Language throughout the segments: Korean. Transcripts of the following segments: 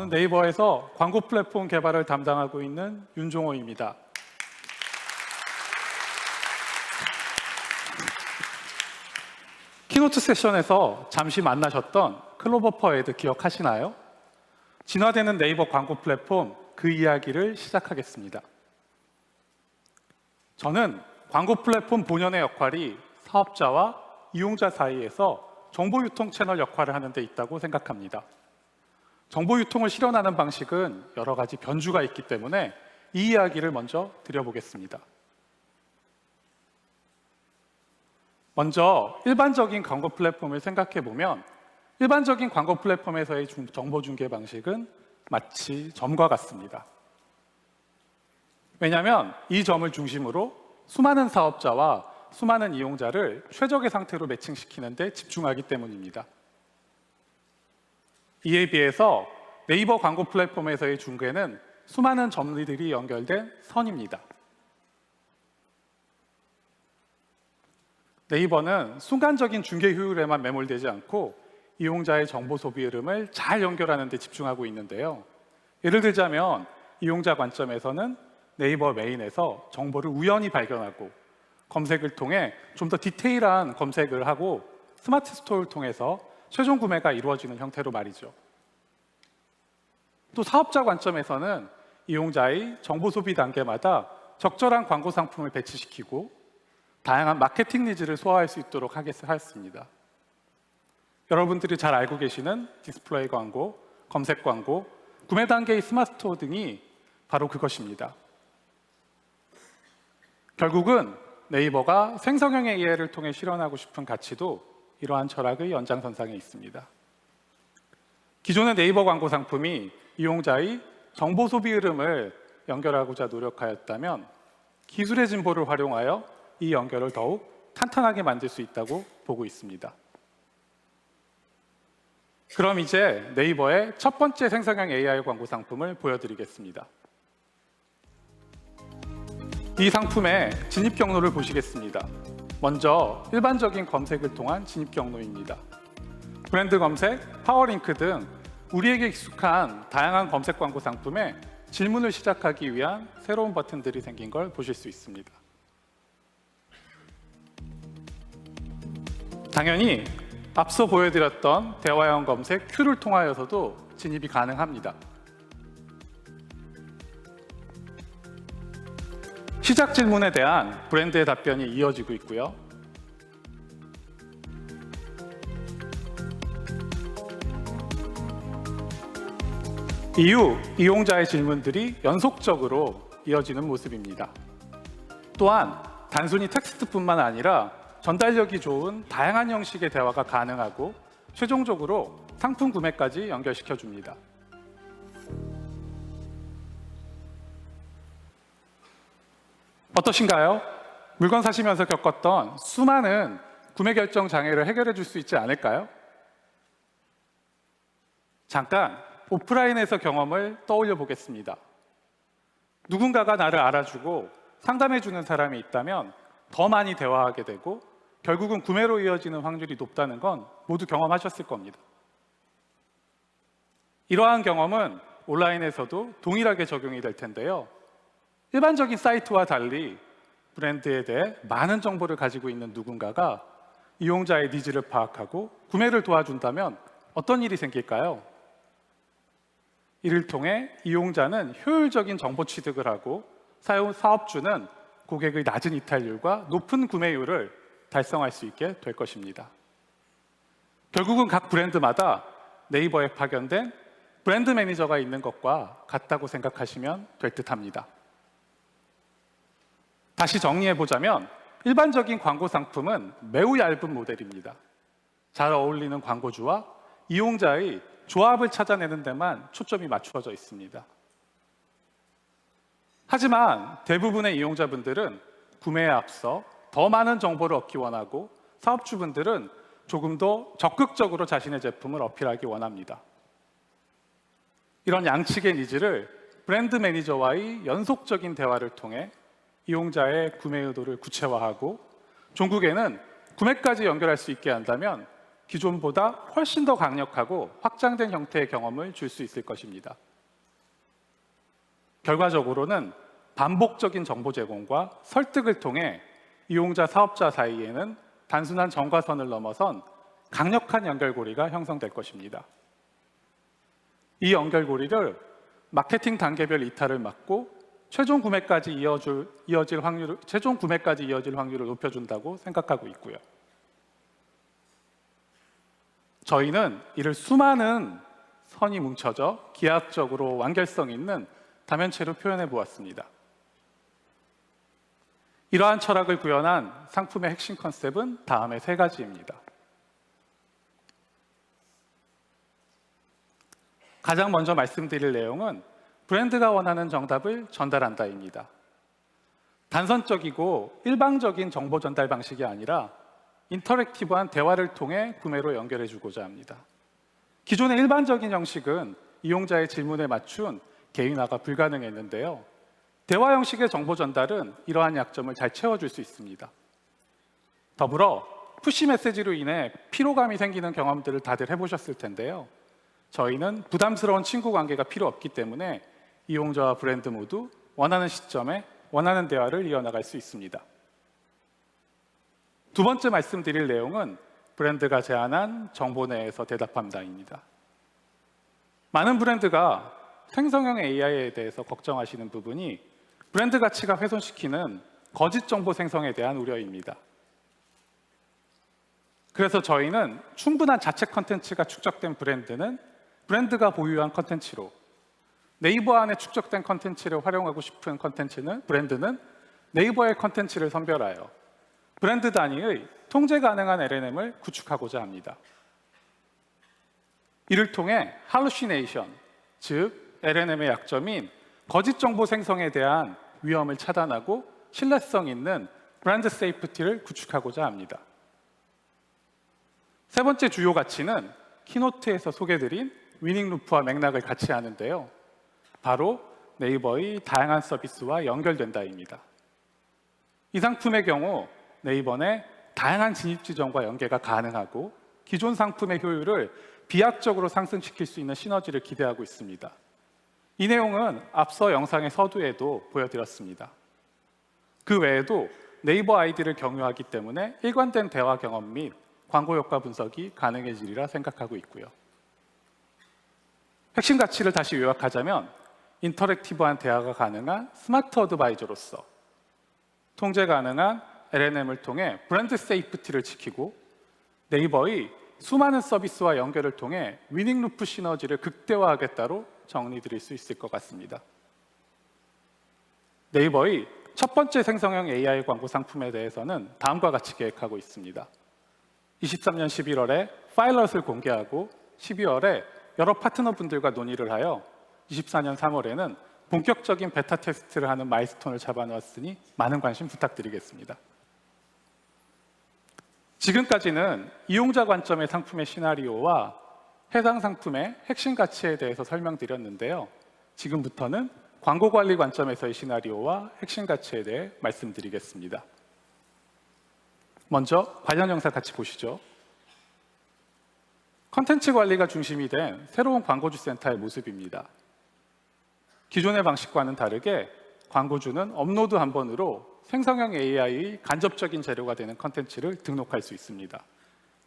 저는 네이버에서 광고 플랫폼 개발을 담당하고 있는 윤종호입니다. 키노트 세션에서 잠시 만나셨던 클로버퍼 애드 기억하시나요? 진화되는 네이버 광고 플랫폼 그 이야기를 시작하겠습니다. 저는 광고 플랫폼 본연의 역할이 사업자와 이용자 사이에서 정보 유통 채널 역할을 하는 데 있다고 생각합니다. 정보 유통을 실현하는 방식은 여러 가지 변주가 있기 때문에 이 이야기를 먼저 드려보겠습니다. 먼저 일반적인 광고 플랫폼을 생각해 보면 일반적인 광고 플랫폼에서의 정보 중계 방식은 마치 점과 같습니다. 왜냐하면 이 점을 중심으로 수많은 사업자와 수많은 이용자를 최적의 상태로 매칭시키는 데 집중하기 때문입니다. 이에 비해서 네이버 광고 플랫폼에서의 중계는 수많은 점들이 연결된 선입니다. 네이버는 순간적인 중계 효율에만 매몰되지 않고 이용자의 정보 소비 흐름을 잘 연결하는 데 집중하고 있는데요. 예를 들자면 이용자 관점에서는 네이버 메인에서 정보를 우연히 발견하고 검색을 통해 좀 더 디테일한 검색을 하고 스마트 스토어를 통해서 최종 구매가 이루어지는 형태로 말이죠. 또 사업자 관점에서는 이용자의 정보 소비 단계마다 적절한 광고 상품을 배치시키고 다양한 마케팅 니즈를 소화할 수 있도록 하겠습니다. 여러분들이 잘 알고 계시는 디스플레이 광고, 검색 광고, 구매 단계의 스마트 스토어 등이 바로 그것입니다. 결국은 네이버가 생성형 AI를 통해 실현하고 싶은 가치도 이러한 철학의 연장선상에 있습니다. 기존의 네이버 광고 상품이 이용자의 정보 소비 흐름을 연결하고자 노력하였다면 기술의 진보를 활용하여 이 연결을 더욱 탄탄하게 만들 수 있다고 보고 있습니다. 그럼 이제 네이버의 첫 번째 생성형 AI 광고 상품을 보여드리겠습니다. 이 상품의 진입 경로를 보시겠습니다. 먼저 일반적인 검색을 통한 진입 경로입니다. 브랜드 검색, 파워링크 등 우리에게 익숙한 다양한 검색 광고 상품에 질문을 시작하기 위한 새로운 버튼들이 생긴 걸 보실 수 있습니다. 당연히 앞서 보여드렸던 대화형 검색 Q를 통하여서도 진입이 가능합니다. 시작 질문에 대한 브랜드의 답변이 이어지고 있고요. 이후 이용자의 질문들이 연속적으로 이어지는 모습입니다. 또한 단순히 텍스트뿐만 아니라 전달력이 좋은 다양한 형식의 대화가 가능하고 최종적으로 상품 구매까지 연결시켜 줍니다. 어떠신가요? 물건 사시면서 겪었던 수많은 구매 결정 장애를 해결해 줄 수 있지 않을까요? 잠깐 오프라인에서 경험을 떠올려 보겠습니다. 누군가가 나를 알아주고 상담해 주는 사람이 있다면 더 많이 대화하게 되고 결국은 구매로 이어지는 확률이 높다는 건 모두 경험하셨을 겁니다. 이러한 경험은 온라인에서도 동일하게 적용이 될 텐데요. 일반적인 사이트와 달리 브랜드에 대해 많은 정보를 가지고 있는 누군가가 이용자의 니즈를 파악하고 구매를 도와준다면 어떤 일이 생길까요? 이를 통해 이용자는 효율적인 정보 취득을 하고 사업주는 고객의 낮은 이탈률과 높은 구매율을 달성할 수 있게 될 것입니다. 결국은 각 브랜드마다 네이버에 파견된 브랜드 매니저가 있는 것과 같다고 생각하시면 될 듯합니다. 다시 정리해보자면 일반적인 광고 상품은 매우 얇은 모델입니다. 잘 어울리는 광고주와 이용자의 조합을 찾아내는 데만 초점이 맞추어져 있습니다. 하지만 대부분의 이용자분들은 구매에 앞서 더 많은 정보를 얻기 원하고 사업주분들은 조금 더 적극적으로 자신의 제품을 어필하기 원합니다. 이런 양측의 니즈를 브랜드 매니저와의 연속적인 대화를 통해 이용자의 구매 의도를 구체화하고 종국에는 구매까지 연결할 수 있게 한다면 기존보다 훨씬 더 강력하고 확장된 형태의 경험을 줄 수 있을 것입니다. 결과적으로는 반복적인 정보 제공과 설득을 통해 이용자, 사업자 사이에는 단순한 점과선을 넘어선 강력한 연결고리가 형성될 것입니다. 이 연결고리를 마케팅 단계별 이탈을 막고 최종 구매까지 이어질 확률을 높여준다고 생각하고 있고요. 저희는 이를 수많은 선이 뭉쳐져 기하학적으로 완결성 있는 다면체로 표현해 보았습니다. 이러한 철학을 구현한 상품의 핵심 컨셉은 다음의 세 가지입니다. 가장 먼저 말씀드릴 내용은 브랜드가 원하는 정답을 전달한다입니다. 단선적이고 일방적인 정보 전달 방식이 아니라 인터랙티브한 대화를 통해 구매로 연결해 주고자 합니다. 기존의 일반적인 형식은 이용자의 질문에 맞춘 개인화가 불가능했는데요. 대화 형식의 정보 전달은 이러한 약점을 잘 채워줄 수 있습니다. 더불어 푸시 메시지로 인해 피로감이 생기는 경험들을 다들 해보셨을 텐데요. 저희는 부담스러운 친구 관계가 필요 없기 때문에 이용자와 브랜드 모두 원하는 시점에 원하는 대화를 이어나갈 수 있습니다. 두 번째 말씀드릴 내용은 브랜드가 제안한 정보 내에서 대답한다입니다. 많은 브랜드가 생성형 AI에 대해서 걱정하시는 부분이 브랜드 가치가 훼손시키는 거짓 정보 생성에 대한 우려입니다. 그래서 저희는 충분한 자체 컨텐츠가 축적된 브랜드는 브랜드가 보유한 컨텐츠로, 네이버 안에 축적된 컨텐츠를 활용하고 싶은 브랜드는 네이버의 컨텐츠를 선별하여 브랜드 단위의 통제 가능한 LLM을 구축하고자 합니다. 이를 통해 할루시네이션, 즉 LLM의 약점인 거짓 정보 생성에 대한 위험을 차단하고 신뢰성 있는 브랜드 세이프티를 구축하고자 합니다. 세 번째 주요 가치는 키노트에서 소개드린 위닝 루프와 맥락을 같이 하는데요. 바로 네이버의 다양한 서비스와 연결된다입니다. 이 상품의 경우 네이버 내 다양한 진입 지점과 연계가 가능하고 기존 상품의 효율을 비약적으로 상승시킬 수 있는 시너지를 기대하고 있습니다. 이 내용은 앞서 영상의 서두에도 보여드렸습니다. 그 외에도 네이버 아이디를 경유하기 때문에 일관된 대화 경험 및 광고 효과 분석이 가능해지리라 생각하고 있고요. 핵심 가치를 다시 요약하자면 인터랙티브한 대화가 가능한 스마트 어드바이저로서 통제 가능한 LLM을 통해 브랜드 세이프티를 지키고 네이버의 수많은 서비스와 연결을 통해 위닝 루프 시너지를 극대화하겠다로 정리드릴 수 있을 것 같습니다. 네이버의 첫 번째 생성형 AI 광고 상품에 대해서는 다음과 같이 계획하고 있습니다. 23년 11월에 파일럿을 공개하고 12월에 여러 파트너분들과 논의를 하여 24년 3월에는 본격적인 베타 테스트를 하는 마일스톤을 잡아놓았으니 많은 관심 부탁드리겠습니다. 지금까지는 이용자 관점의 상품의 시나리오와 해당 상품의 핵심 가치에 대해서 설명드렸는데요. 지금부터는 광고 관리 관점에서의 시나리오와 핵심 가치에 대해 말씀드리겠습니다. 먼저 관련 영상 같이 보시죠. 컨텐츠 관리가 중심이 된 새로운 광고주 센터의 모습입니다. 기존의 방식과는 다르게 광고주는 업로드 한 번으로 생성형 AI의 간접적인 재료가 되는 컨텐츠를 등록할 수 있습니다.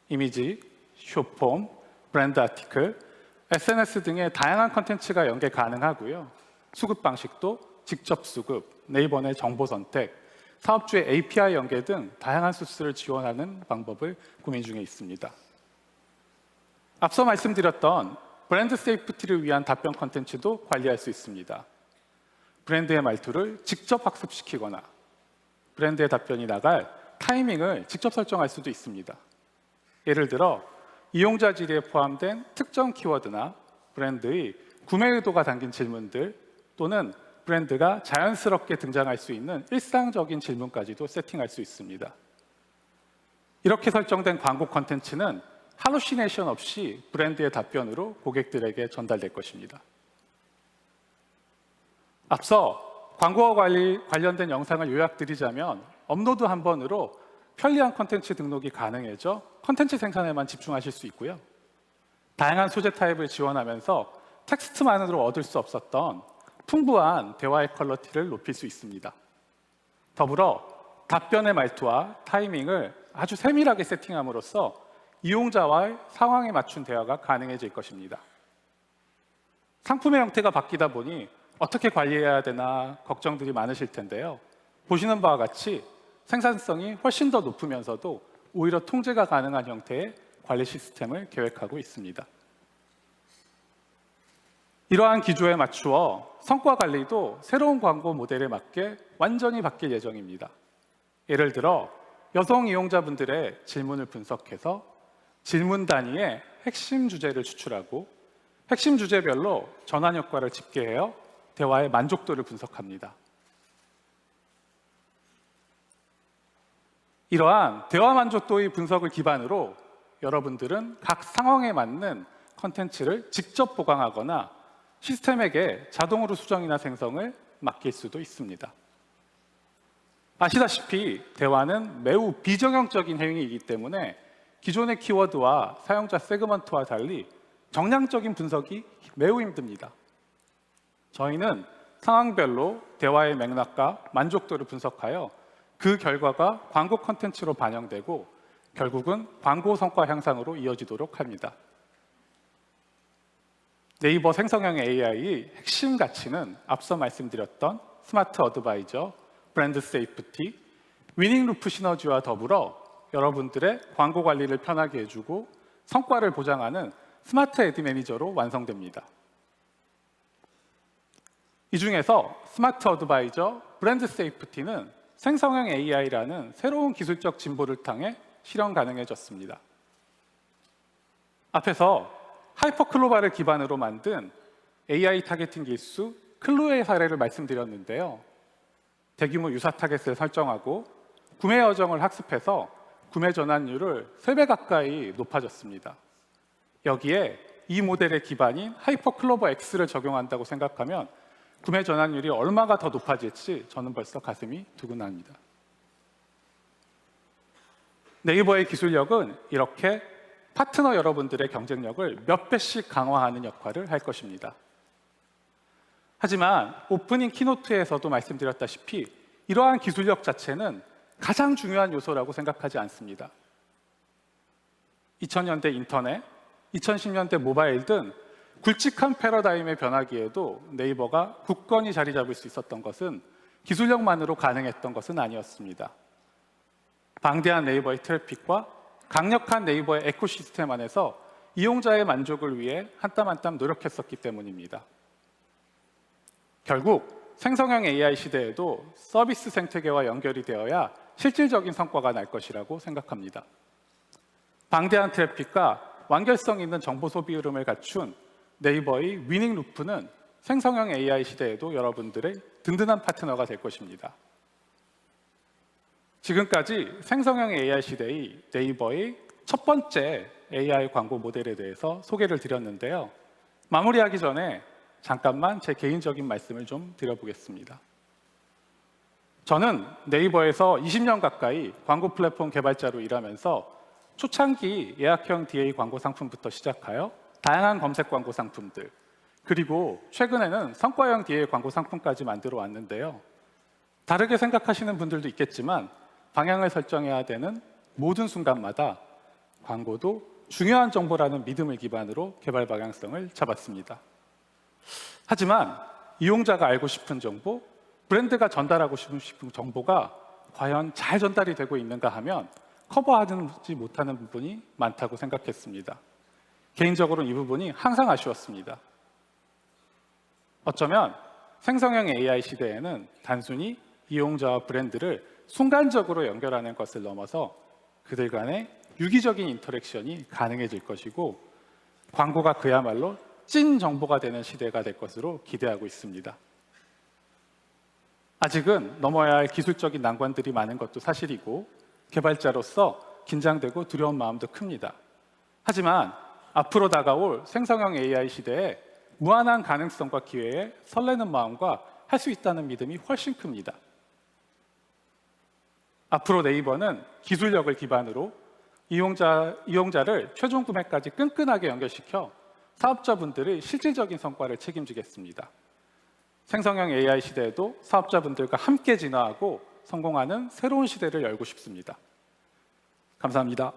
이미지, 숏폼, 브랜드 아티클, SNS 등의 다양한 컨텐츠가 연계 가능하고요. 수급 방식도 직접 수급, 네이버 내 정보 선택, 사업주의 API 연계 등 다양한 소스를 지원하는 방법을 고민 중에 있습니다. 앞서 말씀드렸던 브랜드 세이프티를 위한 답변 컨텐츠도 관리할 수 있습니다. 브랜드의 말투를 직접 학습시키거나 브랜드의 답변이 나갈 타이밍을 직접 설정할 수도 있습니다. 예를 들어 이용자 질의에 포함된 특정 키워드나 브랜드의 구매 의도가 담긴 질문들 또는 브랜드가 자연스럽게 등장할 수 있는 일상적인 질문까지도 세팅할 수 있습니다. 이렇게 설정된 광고 컨텐츠는 할루시네이션 없이 브랜드의 답변으로 고객들에게 전달될 것입니다. 앞서 광고와 관련된 영상을 요약드리자면 업로드 한 번으로 편리한 컨텐츠 등록이 가능해져 컨텐츠 생산에만 집중하실 수 있고요. 다양한 소재 타입을 지원하면서 텍스트만으로 얻을 수 없었던 풍부한 대화의 퀄리티를 높일 수 있습니다. 더불어 답변의 말투와 타이밍을 아주 세밀하게 세팅함으로써 이용자와의 상황에 맞춘 대화가 가능해질 것입니다. 상품의 형태가 바뀌다 보니 어떻게 관리해야 되나 걱정들이 많으실 텐데요. 보시는 바와 같이 생산성이 훨씬 더 높으면서도 오히려 통제가 가능한 형태의 관리 시스템을 계획하고 있습니다. 이러한 기조에 맞추어 성과 관리도 새로운 광고 모델에 맞게 완전히 바뀔 예정입니다. 예를 들어 여성 이용자분들의 질문을 분석해서 질문 단위의 핵심 주제를 추출하고 핵심 주제별로 전환 효과를 집계하여 대화의 만족도를 분석합니다. 이러한 대화 만족도의 분석을 기반으로 여러분들은 각 상황에 맞는 컨텐츠를 직접 보강하거나 시스템에게 자동으로 수정이나 생성을 맡길 수도 있습니다. 아시다시피 대화는 매우 비정형적인 행위이기 때문에 기존의 키워드와 사용자 세그먼트와 달리 정량적인 분석이 매우 힘듭니다. 저희는 상황별로 대화의 맥락과 만족도를 분석하여 그 결과가 광고 콘텐츠로 반영되고 결국은 광고 성과 향상으로 이어지도록 합니다. 네이버 생성형 AI의 핵심 가치는 앞서 말씀드렸던 스마트 어드바이저, 브랜드 세이프티, 위닝 루프 시너지와 더불어 여러분들의 광고 관리를 편하게 해주고 성과를 보장하는 스마트 애드 매니저로 완성됩니다. 이 중에서 스마트 어드바이저, 브랜드 세이프티는 생성형 AI라는 새로운 기술적 진보를 통해 실현 가능해졌습니다. 앞에서 하이퍼클로바를 기반으로 만든 AI 타겟팅 기술 클루의 사례를 말씀드렸는데요. 대규모 유사 타겟을 설정하고 구매 여정을 학습해서 구매 전환율을 3배 가까이 높아졌습니다. 여기에 이 모델의 기반인 하이퍼클로버 X를 적용한다고 생각하면 구매 전환율이 얼마가 더 높아질지 저는 벌써 가슴이 두근합니다. 네이버의 기술력은 이렇게 파트너 여러분들의 경쟁력을 몇 배씩 강화하는 역할을 할 것입니다. 하지만 오프닝 키노트에서도 말씀드렸다시피 이러한 기술력 자체는 가장 중요한 요소라고 생각하지 않습니다. 2000년대 인터넷, 2010년대 모바일 등 굵직한 패러다임의 변화기에도 네이버가 굳건히 자리 잡을 수 있었던 것은 기술력만으로 가능했던 것은 아니었습니다. 방대한 네이버의 트래픽과 강력한 네이버의 에코시스템 안에서 이용자의 만족을 위해 한 땀 한 땀 노력했었기 때문입니다. 결국 생성형 AI 시대에도 서비스 생태계와 연결이 되어야 실질적인 성과가 날 것이라고 생각합니다. 방대한 트래픽과 완결성 있는 정보 소비 흐름을 갖춘 네이버의 위닝 루프는 생성형 AI 시대에도 여러분들의 든든한 파트너가 될 것입니다. 지금까지 생성형 AI 시대의 네이버의 첫 번째 AI 광고 모델에 대해서 소개를 드렸는데요. 마무리하기 전에 잠깐만 제 개인적인 말씀을 좀 드려보겠습니다. 저는 네이버에서 20년 가까이 광고 플랫폼 개발자로 일하면서 초창기 예약형 DA 광고 상품부터 시작하여 다양한 검색 광고 상품들, 그리고 최근에는 성과형 DA 광고 상품까지 만들어 왔는데요. 다르게 생각하시는 분들도 있겠지만 방향을 설정해야 되는 모든 순간마다 광고도 중요한 정보라는 믿음을 기반으로 개발 방향성을 잡았습니다. 하지만 이용자가 알고 싶은 정보, 브랜드가 전달하고 싶은 정보가 과연 잘 전달이 되고 있는가 하면 커버하지 못하는 부분이 많다고 생각했습니다. 개인적으로는 이 부분이 항상 아쉬웠습니다. 어쩌면 생성형 AI 시대에는 단순히 이용자와 브랜드를 순간적으로 연결하는 것을 넘어서 그들 간의 유기적인 인터랙션이 가능해질 것이고 광고가 그야말로 찐 정보가 되는 시대가 될 것으로 기대하고 있습니다. 아직은 넘어야 할 기술적인 난관들이 많은 것도 사실이고 개발자로서 긴장되고 두려운 마음도 큽니다. 하지만 앞으로 다가올 생성형 AI 시대에 무한한 가능성과 기회에 설레는 마음과 할 수 있다는 믿음이 훨씬 큽니다. 앞으로 네이버는 기술력을 기반으로 이용자를 최종 구매까지 끈끈하게 연결시켜 사업자분들의 실질적인 성과를 책임지겠습니다. 생성형 AI 시대에도 사업자분들과 함께 진화하고 성공하는 새로운 시대를 열고 싶습니다. 감사합니다.